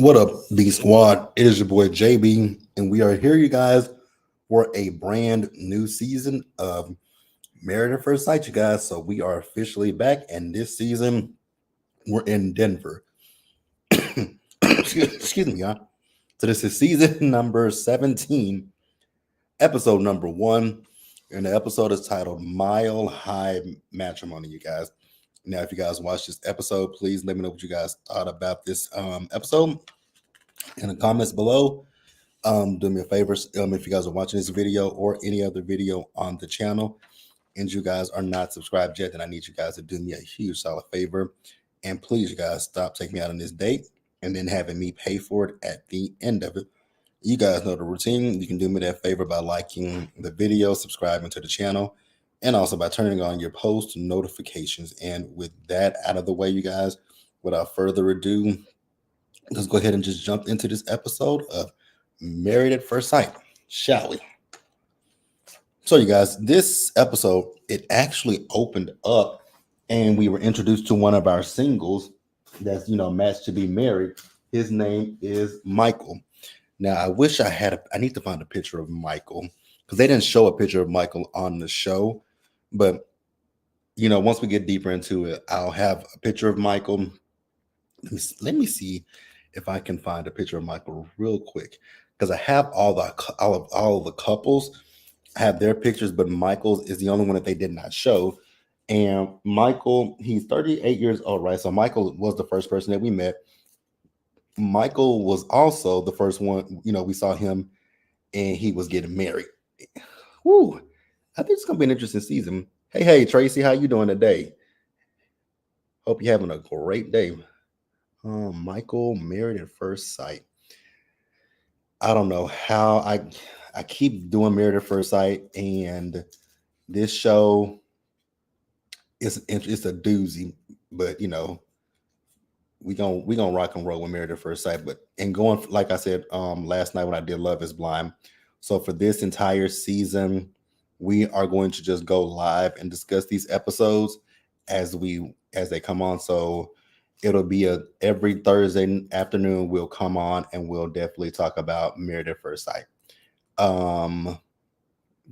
What up, B Squad? It is your boy JB, and we are here, you guys, for a brand new season of Married at First Sight, you guys. So we are officially back, and this season we're in Denver. Excuse me, y'all. So this is season number 17, episode number 1, and the episode is titled Mile High Matrimony, you guys. Now, if you guys watch this episode, please let me know what you guys thought about this episode in the comments below. Do me a favor, if you guys are watching this video or any other video on the channel and you guys are not subscribed yet, then I need you guys to do me a huge solid favor. And please, you guys, stop taking me out on this date and then having me pay for it at the end of it. You guys know the routine. You can do me that favor by liking the video, subscribing to the channel, and also by turning on your post notifications. And with that out of the way, you guys, without further ado, let's go ahead and just jump into this episode of Married at First Sight, shall we? So, you guys, this episode, it actually opened up and we were introduced to one of our singles that's, matched to be married. His name is Michael. Now, I wish I need to find a picture of Michael because they didn't show a picture of Michael on the show. But, once we get deeper into it, I'll have a picture of Michael. Let me see if I can find a picture of Michael real quick, because I have all the couples have their pictures, but Michael's is the only one that they did not show. And Michael, he's 38 years old, right? So Michael was the first person that we met. Michael was also the first one, we saw him and he was getting married. Woo! I think it's gonna be an interesting season. Hey, Tracy, how you doing today? Hope you're having a great day. Michael, Married at First Sight. I don't know how I keep doing Married at First Sight, and this show it's a doozy, but we gonna rock and roll with Married at First Sight. But and going, like I said last night when I did Love Is Blind. So for this entire season, we are going to just go live and discuss these episodes as they come on. So it'll be every Thursday afternoon we'll come on and we'll definitely talk about Married at First Sight. Damn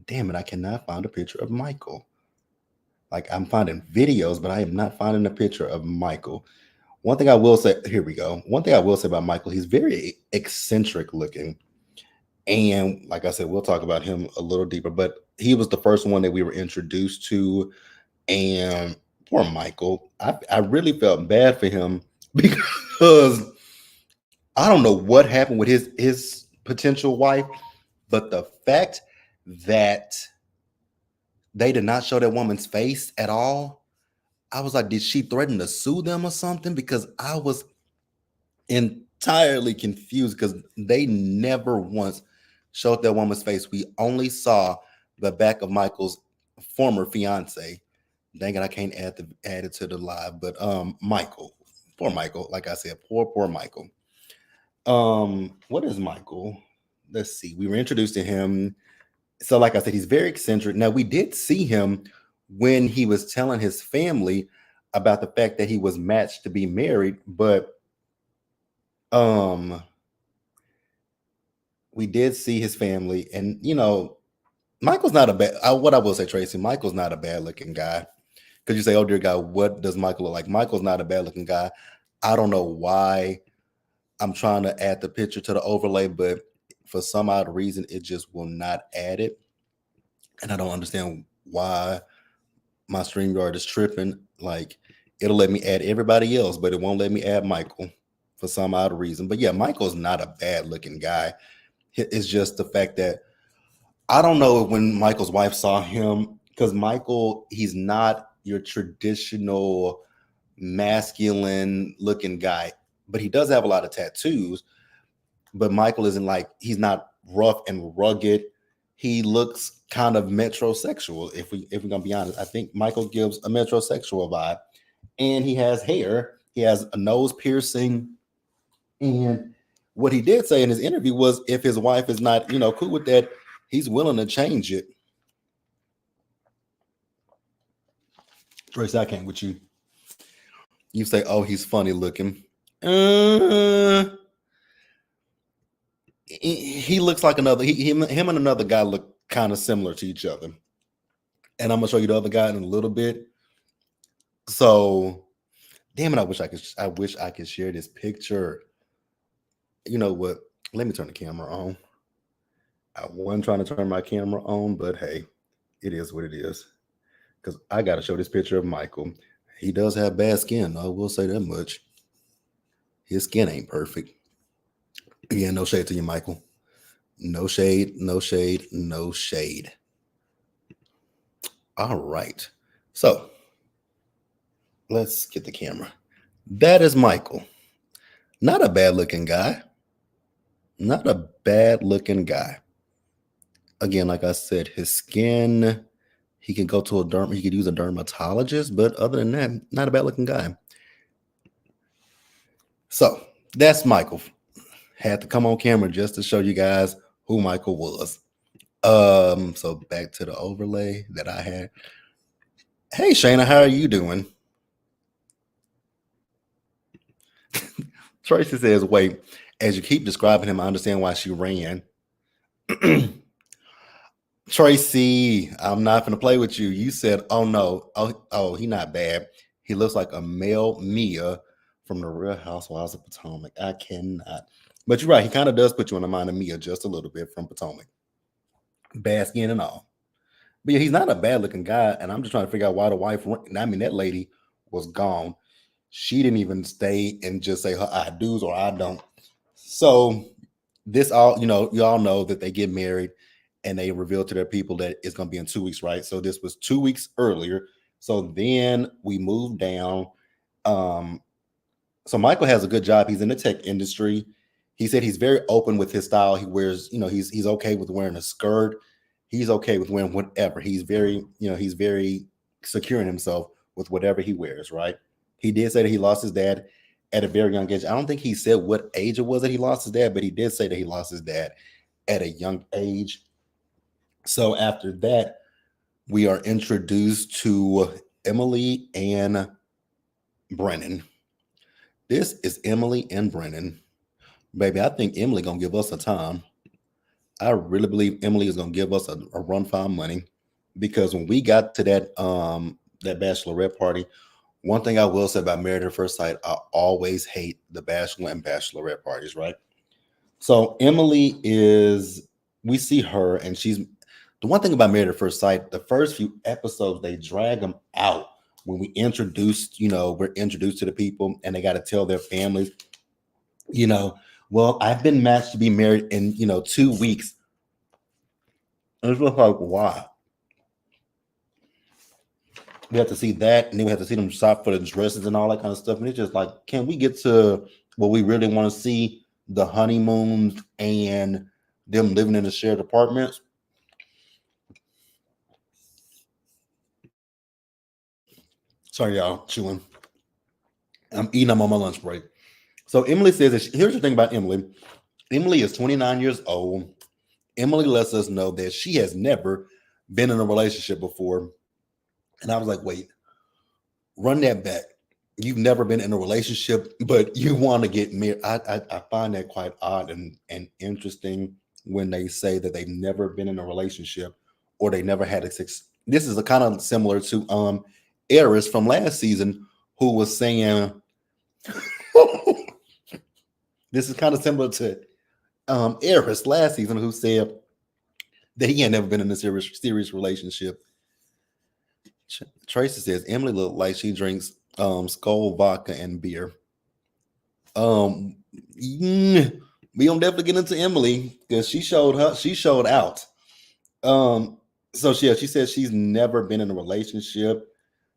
it, I cannot find a picture of Michael. Like, I'm finding videos, but I am not finding a picture of Michael. One thing I will say, here we go. One thing I will say about Michael, he's very eccentric looking. And like I said, we'll talk about him a little deeper, but he was the first one that we were introduced to. And poor Michael, I really felt bad for him because I don't know what happened with his potential wife, but the fact that they did not show that woman's face at all, I was like, did she threaten to sue them or something? Because I was entirely confused because they never once showed that woman's face. We only saw the back of Michael's former fiance. Dang it, I can't add it to the live, but Michael, poor Michael, like I said, poor Michael. What is Michael? Let's see. We were introduced to him. So, like I said, he's very eccentric. Now, we did see him when he was telling his family about the fact that he was matched to be married, but we did see his family, and Michael's not a bad. What I will say, Tracy, Michael's not a bad looking guy. Because you say, oh dear God, what does Michael look like? Michael's not a bad looking guy. I don't know why I'm trying to add the picture to the overlay, but for some odd reason, it just will not add it. And I don't understand why my StreamYard is tripping. Like, it'll let me add everybody else, but it won't let me add Michael for some odd reason. But yeah, Michael's not a bad looking guy. It's just the fact that I don't know when Michael's wife saw him, because Michael, he's not your traditional masculine looking guy, but he does have a lot of tattoos. But Michael isn't like, he's not rough and rugged. He looks kind of metrosexual. If we're gonna be honest, I think Michael gives a metrosexual vibe. And he has hair, he has a nose piercing. And what he did say in his interview was if his wife is not, cool with that, he's willing to change it. Tracy, I can't with you. You say, oh, he's funny looking. he looks like another. Him and another guy look kind of similar to each other. And I'm gonna show you the other guy in a little bit. So, damn it! I wish I could share this picture. You know what? Let me turn the camera on. I wasn't trying to turn my camera on, but hey, it is what it is. Because I got to show this picture of Michael. He does have bad skin. I will say that much. His skin ain't perfect. Yeah, no shade to you, Michael. No shade, no shade, no shade. All right. So let's get the camera. That is Michael. Not a bad looking guy. Not a bad looking guy. Again, like I said, his skin, he can go to he could use a dermatologist, but other than that, not a bad looking guy. So that's Michael. Had to come on camera just to show you guys who Michael was. So back to the overlay that I had. Hey Shayna, how are you doing? Tracy says, wait, as you keep describing him, I understand why she ran. Tracy, I'm not gonna play with you. You said, oh no, oh, he not bad. He looks like a male Mia from the Real Housewives of Potomac. I cannot. But you're right, he kind of does put you in the mind of Mia just a little bit from Potomac. Bad skin and all. But yeah, he's not a bad looking guy. And I'm just trying to figure out why the wife, I mean, that lady was gone. She didn't even stay and just say her I do's or I don't. So this all, you all know that they get married and they reveal to their people that it's going to be in 2 weeks, right? So this was 2 weeks earlier. So then we moved down. So Michael has a good job. He's in the tech industry. He said he's very open with his style. He wears, he's okay with wearing a skirt. He's okay with wearing whatever. He's very, he's very secure in himself with whatever he wears, right? He did say that he lost his dad at a very young age. I don't think he said what age it was that he lost his dad, but he did say that he lost his dad at a young age. So after that, we are introduced to Emily and Brennan. This is Emily and Brennan. Baby, I think Emily gonna give us a time. I really believe Emily is gonna give us a run for our money, because when we got to that bachelorette party, one thing I will say about Married at First Sight, I always hate the bachelor and bachelorette parties, right? So Emily we see her, and she's the one thing about Married at First Sight, the first few episodes, they drag them out when we're introduced to the people and they got to tell their families, well, I've been matched to be married in, 2 weeks. And it's just like, why? We have to see that, and then we have to see them shop for the dresses and all that kind of stuff. And it's just like, can we get to what we really want to see, the honeymoons and them living in the shared apartments? Sorry, y'all, chewing. I'm eating. I'm on my lunch break. So Emily says that here's the thing about Emily. Emily is 29 years old. Emily lets us know that she has never been in a relationship before. And I was like, wait, run that back. You've never been in a relationship, but you want to get married. I find that quite odd and interesting when they say that they've never been in a relationship or they never had a sex. This is a kind of similar to Eris from last season, who was saying this is kind of similar to Eris last season, who said that he had never been in a serious relationship. Tracy says Emily looked like she drinks Skull vodka and beer. We gonna definitely get into Emily because she showed out. So she says she's never been in a relationship.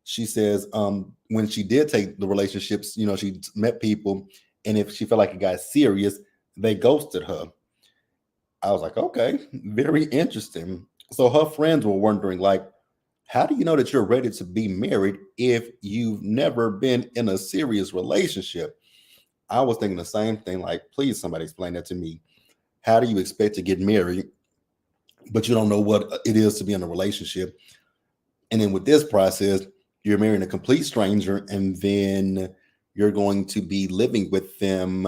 She says when she did take the relationships, she met people, and if she felt like it got serious, they ghosted her. I was like, okay, very interesting. So her friends were wondering, like, how do you know that you're ready to be married if you've never been in a serious relationship? I was thinking the same thing, like, please, somebody explain that to me. How do you expect to get married, but you don't know what it is to be in a relationship? And then with this process, you're marrying a complete stranger, and then you're going to be living with them.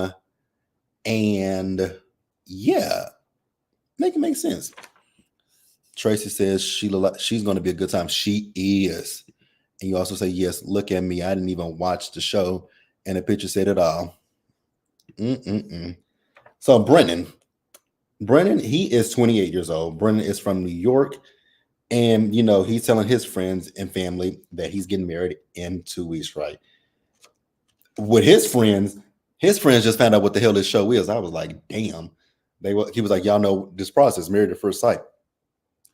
And yeah, Make it make sense. Tracy says she's going to be a good time. She is. And you also say, yes, look at me. I didn't even watch the show. And the picture said it all. Mm-mm-mm. So Brennan, he is 28 years old. Brennan is from New York. And, he's telling his friends and family that he's getting married in 2 weeks, right? With his friends just found out what the hell this show is. I was like, damn. He was like, y'all know this process, married at first sight.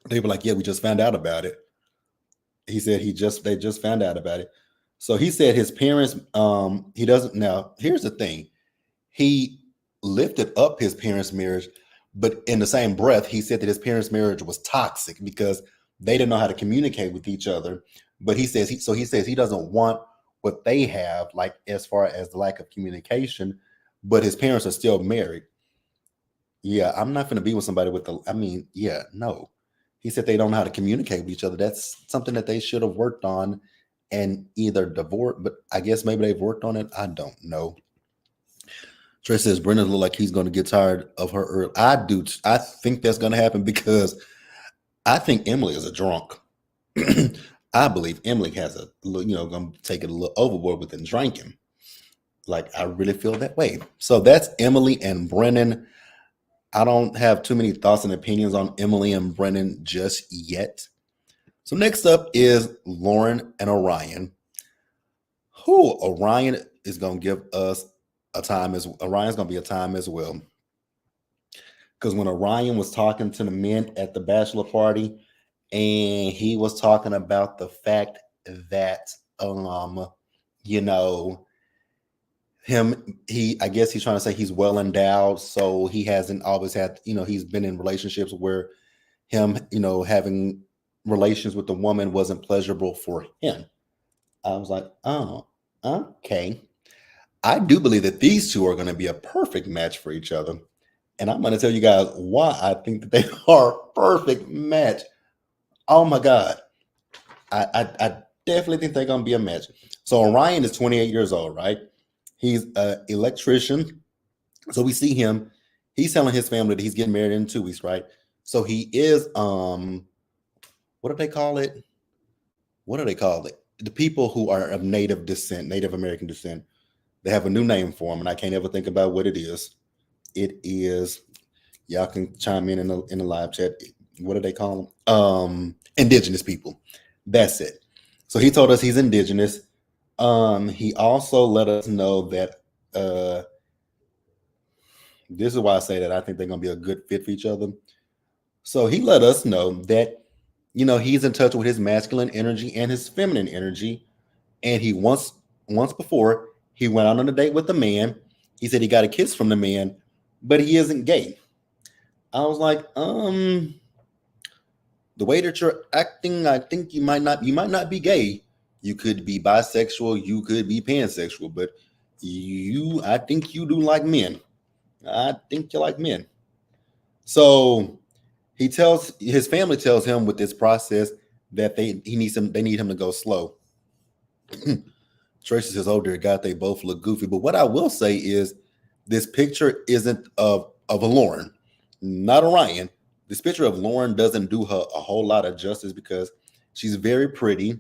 They were like, yeah, we just found out about it. He said they just found out about it. So he said his parents, he doesn't. Now, here's the thing. He lifted up his parents' marriage, but in the same breath, he said that his parents' marriage was toxic because they didn't know how to communicate with each other. But he says he doesn't want what they have, like as far as the lack of communication, but his parents are still married. Yeah, I'm not going to be with somebody no. He said they don't know how to communicate with each other. That's something that they should have worked on and either divorced, but I guess maybe they've worked on it. I don't know. Trey says Brendan look like he's going to get tired of her early. I do. I think that's going to happen because I think Emily is a drunk. I believe Emily has going to take it a little overboard with the drinking. Like, I really feel that way. So that's Emily and Brennan. I don't have too many thoughts and opinions on Emily and Brennan just yet. So next up is Lauren and Orion. Orion is going to give us Orion's going to be a time as well. Because when Orion was talking to the men at the bachelor party, and he was talking about the fact that, I guess he's trying to say he's well endowed. So he hasn't always had, he's been in relationships where him, having relations with the woman wasn't pleasurable for him. I was like, oh, okay. I do believe that these two are going to be a perfect match for each other. And I'm going to tell you guys why I think that they are a perfect match. Oh my God. I definitely think they're going to be a match. So Orion is 28 years old, right? He's an electrician. So we see him. He's telling his family that he's getting married in 2 weeks, right? So he is, what do they call it? The people who are of Native American descent. They have a new name for them, and I can't ever think about what it is. It is, y'all can chime in the live chat. What do they call them? Indigenous people. That's it. So he told us he's indigenous. He also let us know that this is why I say that I think they're going to be a good fit for each other. So he let us know that, he's in touch with his masculine energy and his feminine energy. And he once before, he went out on a date with the man. He said he got a kiss from the man, but he isn't gay. I was like, the way that you're acting, I think you might not be gay. You could be bisexual, you could be pansexual, but I think you do like men. I think you like men. So his family tells him with this process that they need him to go slow. Tracy says, oh dear God, they both look goofy. But what I will say is this picture isn't of a Lauren, not Orion. This picture of Lauren doesn't do her a whole lot of justice because she's very pretty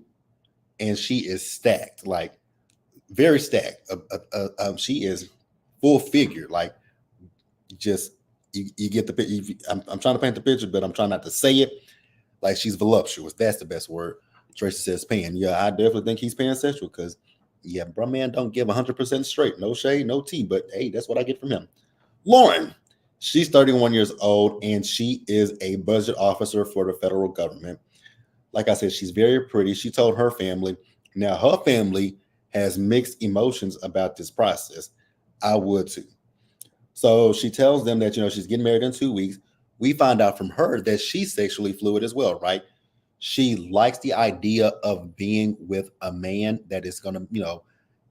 and she is stacked, like very stacked. She is full figure, like just you get the picture. I'm trying to paint the picture, but I'm trying not to say it. Like she's voluptuous. That's the best word. Tracy says pan. Yeah, I definitely think he's pansexual because bro, man, don't give 100% straight. No shade, no tea. But hey, that's what I get from him. Lauren, she's 31 years old and she is a budget officer for the federal government. Like I said, she's very pretty. She told her family. Now, her family has mixed emotions about this process. I would too. So she tells them that, she's getting married in 2 weeks. We find out from her that she's sexually fluid as well, right? She likes the idea of being with a man that is going to,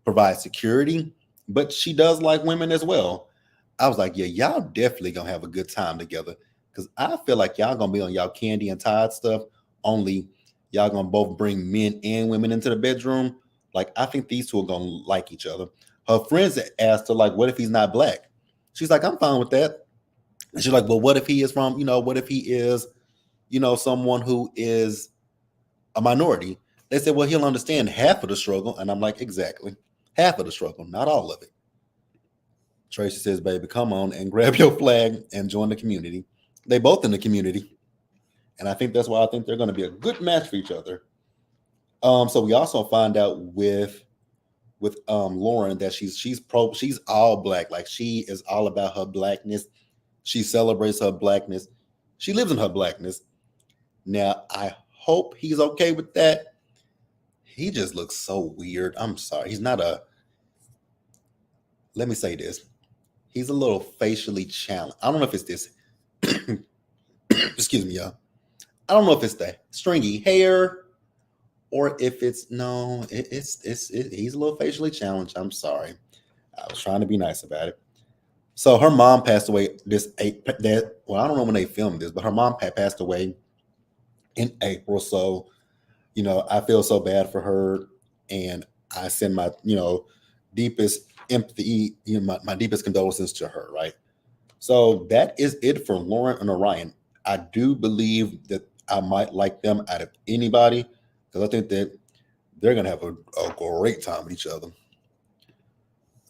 provide security, but she does like women as well. I was like, yeah, y'all definitely going to have a good time together because I feel like y'all going to be on y'all Candy and Tide stuff. Only y'all going to both bring men and women into the bedroom. Like, I think these two are going to like each other. Her friends asked her, like, what if he's not black? She's like, I'm fine with that. And she's like, well, what if he is from, what if he is, someone who is a minority? They said, well, he'll understand half of the struggle. And I'm like, exactly. Half of the struggle, not all of it. Tracy says, baby, come on and grab your flag and join the community. They both in the community. And I think that's why I think they're going to be a good match for each other. So we also find out with Lauren that she's all black. Like she is all about her blackness. She celebrates her blackness. She lives in her blackness. Now, I hope he's okay with that. He just looks so weird. I'm sorry. He's not a, let me say this. He's a little facially challenged. I don't know if it's this. Excuse me, y'all. I don't know if it's the stringy hair or if it's no. He's a little facially challenged. I'm sorry. I was trying to be nice about it. So her mom passed away well, I don't know when they filmed this, but her mom had passed away in April. So, I feel so bad for her, and I send my, deepest empathy, my deepest condolences to her, right? So that is it for Lauren and Orion. I do believe that I might like them out of anybody because I think that they're gonna have a great time with each other.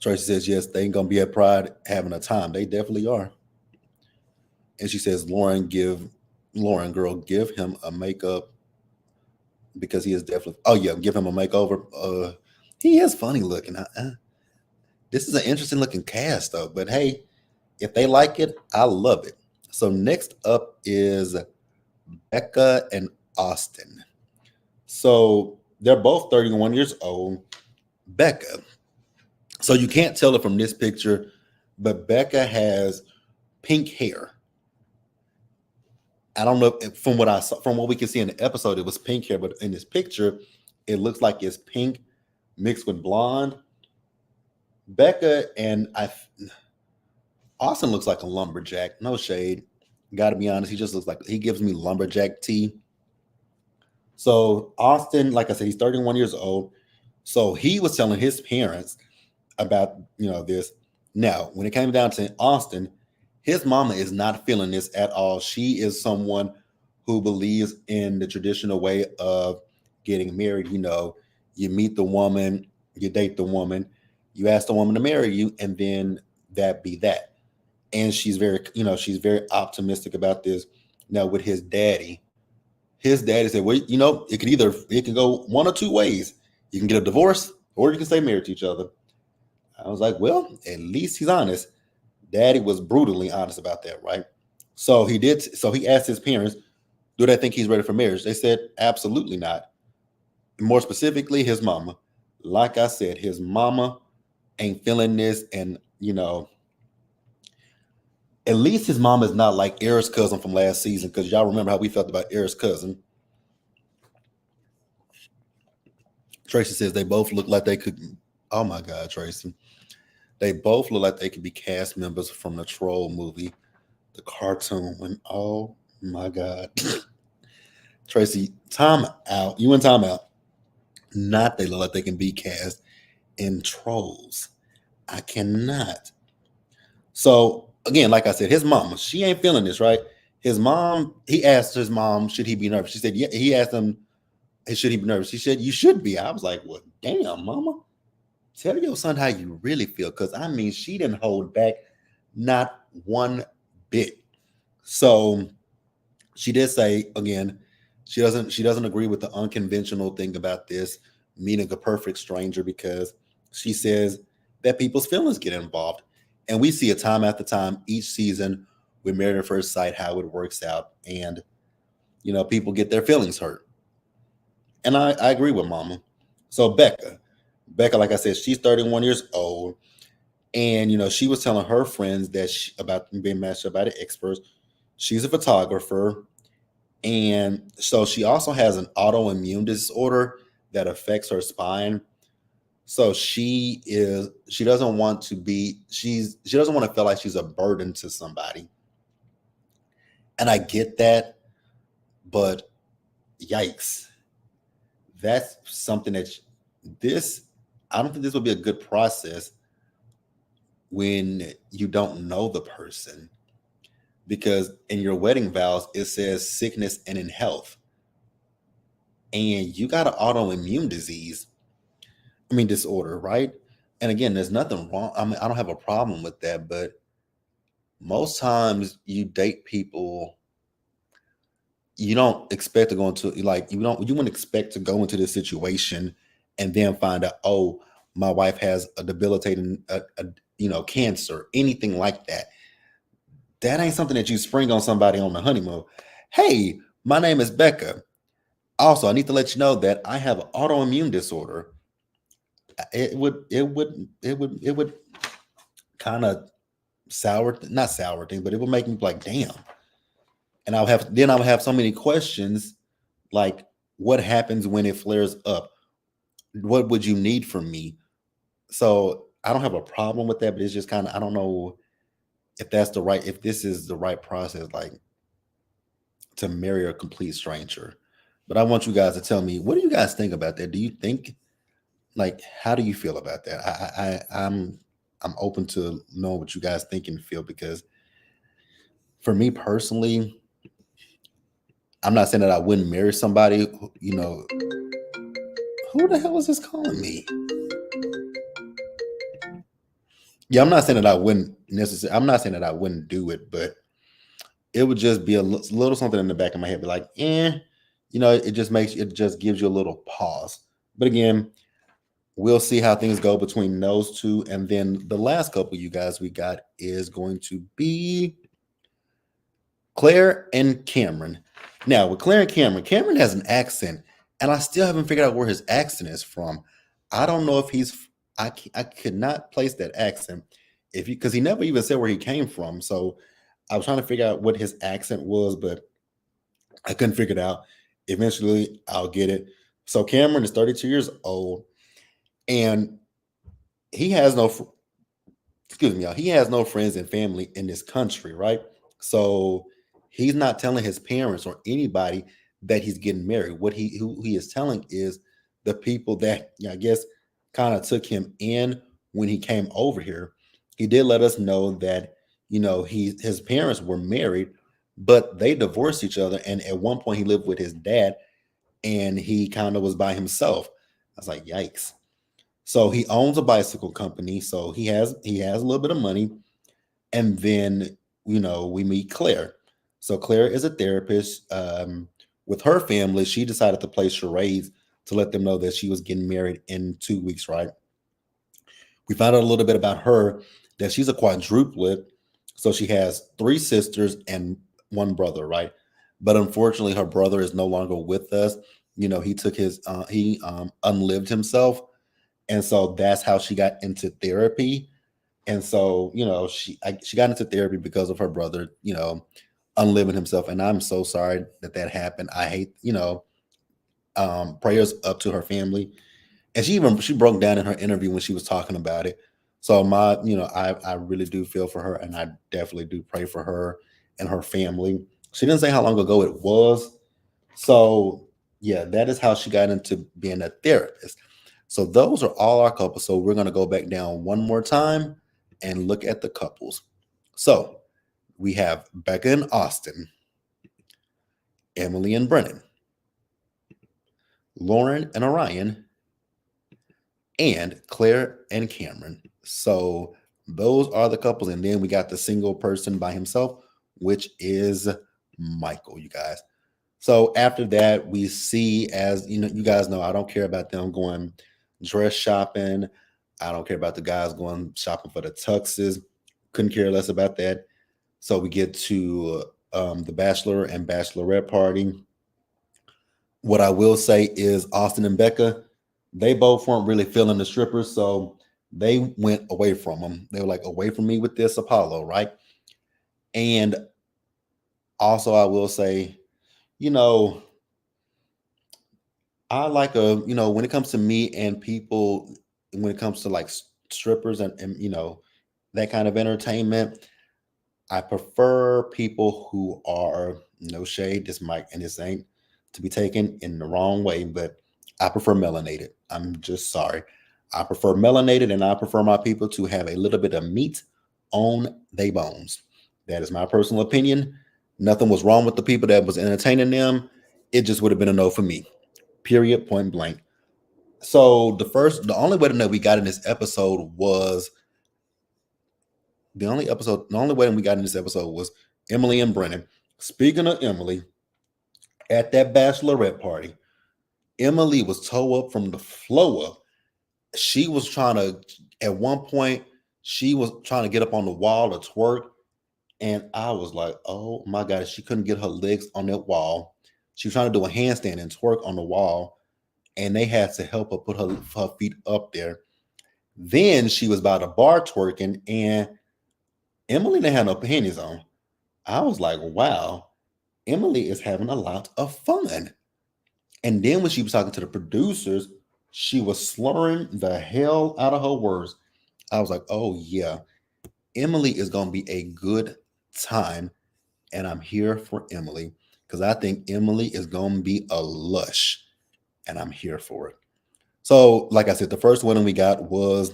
Tracy says, yes, they ain't gonna be at Pride having a time. They definitely are. And she says, Lauren, girl, give him a makeup because he is definitely. Oh yeah, give him a makeover. He is funny looking. This is an interesting looking cast though. But hey, if they like it, I love it. So next up is Becca and Austin. So they're both 31 years old. Becca. So you can't tell it from this picture, but Becca has pink hair. I don't know if, from what I saw, from what we can see in the episode, it was pink hair, but in this picture, it looks like it's pink mixed with blonde. Becca and Austin looks like a lumberjack. No shade. Got to be honest, he just looks like he gives me lumberjack tea. So Austin, like I said, he's 31 years old. So he was telling his parents about this. Now, when it came down to Austin, his mama is not feeling this at all. She is someone who believes in the traditional way of getting married. You meet the woman, you date the woman, you ask the woman to marry you, and then that be that. And she's very optimistic about this. Now with his daddy said, well, it can go one or two ways. You can get a divorce or you can stay married to each other. I was like, well, at least he's honest. Daddy was brutally honest about that, right? So he did. So he asked his parents, do they think he's ready for marriage? They said, absolutely not. More specifically, his mama. Like I said, his mama ain't feeling this. And, at least his mom is not like Eric's cousin from last season, because y'all remember how we felt about Eric's cousin. Tracy says they both look like they could. Oh my God, Tracy. They both look like they could be cast members from the Troll movie, the cartoon. When oh my God, Tracy, time out. You and time out. Not they look like they can be cast in Trolls. I cannot. So again, like I said, his mama, she ain't feeling this, right? His mom, he asked his mom, should he be nervous? She said, yeah. He asked him, should he be nervous? She said, you should be. I was like, well, damn, mama. Tell your son how you really feel. Because I mean, she didn't hold back not one bit. So she did say again, she doesn't agree with the unconventional thing about this, meeting a perfect stranger, because she says that people's feelings get involved. And we see it time after time each season with Married at First Sight, how it works out. And, people get their feelings hurt. And I agree with mama. So Becca, like I said, she's 31 years old. And, she was telling her friends that about being matched up by the experts. She's a photographer. And so she also has an autoimmune disorder that affects her spine. So she doesn't want to feel like she's a burden to somebody. And I get that, but yikes. That's something that I don't think this would be a good process when you don't know the person. because in your wedding vows it says sickness and in health, and you got an autoimmune disorder, right? And again, there's nothing wrong. I mean, I don't have a problem with that, but most times you date people, you don't expect to go into, like, you wouldn't expect to go into this situation and then find out, oh, my wife has a debilitating cancer, anything like that. That ain't something that you spring on somebody on the honeymoon. Hey, my name is Becca. Also, I need to let you know that I have an autoimmune disorder. It would kind of not sour thing, but it would make me like, damn. And I would have so many questions, like, what happens when it flares up? What would you need from me? So I don't have a problem with that, but it's just kind of, I don't know if this is the right process, like, to marry a complete stranger. But I want you guys to tell me, what do you guys think about that? Do you think, like, how do you feel about that? I'm open to knowing what you guys think and feel, because for me personally, I'm not saying that I wouldn't marry somebody who the hell is this calling me? Yeah, I'm not saying that I wouldn't necessarily. I'm not saying that I wouldn't do it, but it would just be a little something in the back of my head, be like, it just gives you a little pause. But again, we'll see how things go between those two, and then the last couple, you guys, we got is going to be Claire and Cameron. Now, with Claire and Cameron has an accent, and I still haven't figured out where his accent is from. I don't know if I could not place that accent because he never even said where he came from. So I was trying to figure out what his accent was, but I couldn't figure it out. Eventually, I'll get it. So Cameron is 32 years old, and he has no excuse me, y'all, he has no friends and family in this country, right? So he's not telling his parents or anybody that he's getting married. Who he is telling is the people that, I guess, kind of took him in when he came over here. He did let us know that, his parents were married, but they divorced each other, and at one point he lived with his dad, and he kind of was by himself. I was like, yikes. So he owns a bicycle company. So he has a little bit of money. And then, we meet Claire. So Claire is a therapist. With her family, she decided to play charades to let them know that she was getting married in 2 weeks, right? We found out a little bit about her, that she's a quadruplet. So she has three sisters and one brother, right? But unfortunately, her brother is no longer with us. He took he unlived himself, and so that's how she got into therapy. And so, she got into therapy because of her brother, unliving himself. And I'm so sorry that happened. I hate, prayers up to her family. And she broke down in her interview when she was talking about it. So I really do feel for her, and I definitely do pray for her and her family. She didn't say how long ago it was. So yeah, that is how she got into being a therapist. So those are all our couples. So we're going to go back down one more time and look at the couples. So we have Becca and Austin, Emily and Brennan, Lauren and Orion, and Claire and Cameron. So those are the couples. And then we got the single person by himself, which is Michael, you guys. So after that, we see, as you guys know, I don't care about them going dress shopping. I don't care about the guys going shopping for the tuxes. Couldn't care less about that. So we get to the bachelor and bachelorette party. What I will say is Austin and Becca, they both weren't really feeling the strippers, so they went away from them. They were like, away from me with this Apollo, right? And also, I will say, you know, I like when it comes to me and people, when it comes to like strippers and that kind of entertainment, I prefer people who are, no shade, this might, and this ain't to be taken in the wrong way, but I prefer melanated. I'm just sorry. I prefer melanated, and I prefer my people to have a little bit of meat on their bones. That is my personal opinion. Nothing was wrong with the people that was entertaining them. It just would have been a no for me. Period. Point blank. So the only way to know we got in this episode was the only way we got in this episode was Emily and Brennan. Speaking of Emily, at that bachelorette party, Emily was toe up from the floor. She was trying to, at one point, she was trying to get up on the wall to twerk. And I was like, oh my God, she couldn't get her legs on that wall. She was trying to do a handstand and twerk on the wall. And they had to help her put her feet up there. Then she was by the bar twerking, and Emily didn't have no panties on. I was like, wow, Emily is having a lot of fun. And then when she was talking to the producers, she was slurring the hell out of her words. I was like, oh yeah, Emily is going to be a good time. And I'm here for Emily because I think Emily is going to be a lush. And I'm here for it. So, like I said, the first wedding we got was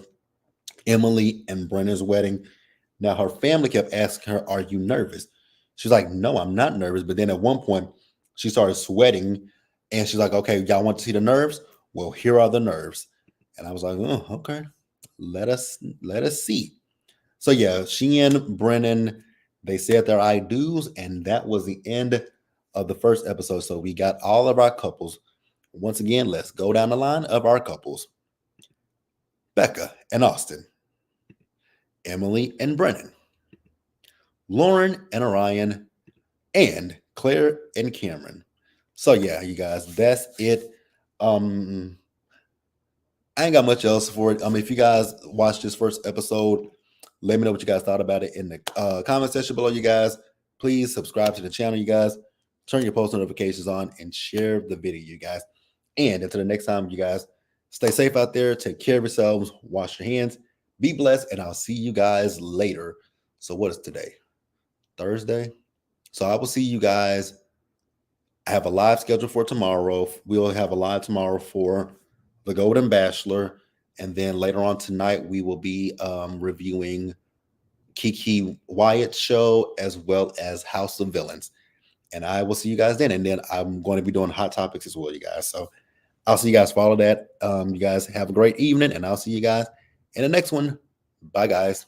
Emily and Brennan's wedding. Now, her family kept asking her, are you nervous? She's like, no, I'm not nervous. But then at one point, she started sweating and she's like, okay, y'all want to see the nerves? Well, here are the nerves. And I was like, oh, okay. Let us see. So yeah, she and Brennan, they said their I do's, and that was the end of the first episode. So we got all of our couples. Once again, let's go down the line of our couples. Becca and Austin, Emily and Brennan, Lauren and Orion, and Claire and Cameron. So yeah, you guys, that's it. I ain't got much else for it. If you guys watched this first episode, let me know what you guys thought about it in the comment section below, you guys. Please subscribe to the channel, you guys. Turn your post notifications on and share the video, you guys. And until the next time, you guys, stay safe out there. Take care of yourselves. Wash your hands. Be blessed. And I'll see you guys later. So what is today? Thursday? So I will see you guys. I have a live schedule for tomorrow. We'll have a live tomorrow for The Golden Bachelor. And then later on tonight, we will be reviewing Kiki Wyatt's show as well as House of Villains. And I will see you guys then. And then I'm going to be doing Hot Topics as well, you guys. So I'll see you guys follow that. You guys have a great evening, and I'll see you guys in the next one. Bye, guys.